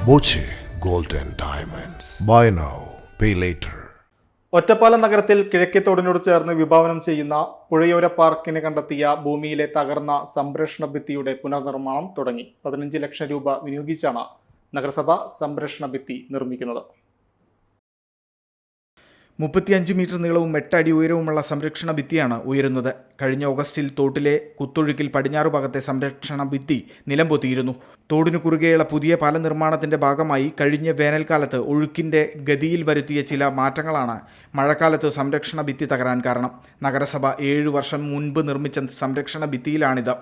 Boche gold and diamonds. Buy now, pay later. Ottapalam നഗരത്തിൽ കിഴക്കേത്തോടിനോട് ചേർന്ന് വിഭാവനം ചെയ്യുന്ന പുഴയോര പാർക്കിന് കണ്ടെത്തിയ ഭൂമിയിലെ തകർന്ന സംരക്ഷണ ഭിത്തിയുടെ പുനർനിർമ്മാണം തുടങ്ങി. 15 ലക്ഷം രൂപ വിനിയോഗിച്ചാണ് നഗരസഭ സംരക്ഷണ ഭിത്തി നിർമ്മിക്കുന്നത്. 35 മീറ്റർ നീളവും 8 അടി ഉയരവുമുള്ള സംരക്ഷണ ഭിത്തിയാണ് ഉയരുന്നത്. കഴിഞ്ഞ ഓഗസ്റ്റിൽ തോട്ടിലെ കുത്തൊഴുക്കിൽ പടിഞ്ഞാറു ഭാഗത്തെ സംരക്ഷണ ഭിത്തി നിലംപൊത്തിയിരുന്നു. തോടിനു കുറുകെയുള്ള പുതിയ പാലം നിർമ്മാണത്തിന്റെ ഭാഗമായി കഴിഞ്ഞ വേനൽക്കാലത്ത് ഒഴുക്കിന്റെ ഗതിയിൽ വരുത്തിയ ചില മാറ്റങ്ങളാണ് മഴക്കാലത്ത് സംരക്ഷണ ഭിത്തി തകരാൻ കാരണം. നഗരസഭ 7 വർഷം മുൻപ് നിർമ്മിച്ച സംരക്ഷണ ഭിത്തിയിലാണിത്.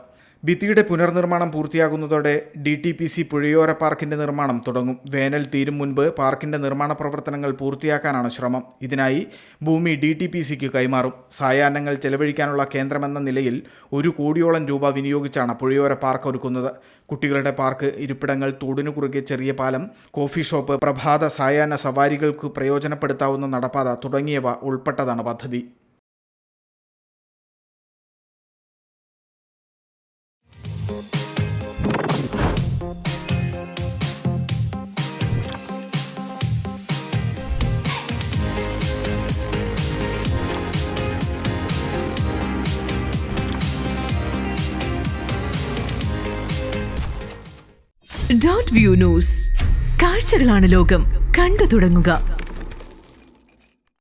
ഭിത്തിയുടെ പുനർനിർമ്മാണം പൂർത്തിയാകുന്നതോടെ DTPC പുഴയോര പാർക്കിന്റെ നിർമ്മാണം തുടങ്ങും. വേനൽ തീരും മുൻപ് പാർക്കിന്റെ നിർമ്മാണ പ്രവർത്തനങ്ങൾ പൂർത്തിയാക്കാനാണ് ശ്രമം. ഇതിനായി ഭൂമി DTPCക്ക് കൈമാറും. സായാഹ്നങ്ങൾ ചെലവഴിക്കാനുള്ള കേന്ദ്രമെന്ന നിലയിൽ 1 കോടിയോളം രൂപ വിനിയോഗിച്ചാണ് പുഴയോര പാർക്ക് ഒരുക്കുന്നത്. കുട്ടികളുടെ പാർക്ക്, ഇരിപ്പിടങ്ങൾ, തോടിനു കുറുകെ ചെറിയ പാലം, കോഫി ഷോപ്പ്, പ്രഭാത സായാഹ്ന സവാരികൾക്ക് പ്രയോജനപ്പെടുത്താവുന്ന നടപ്പാത തുടങ്ങിയവ ഉൾപ്പെട്ടതാണ് പദ്ധതി. .view news. കാഴ്ചകളാണ് ലോകം. കണ്ടു തുടങ്ങുക.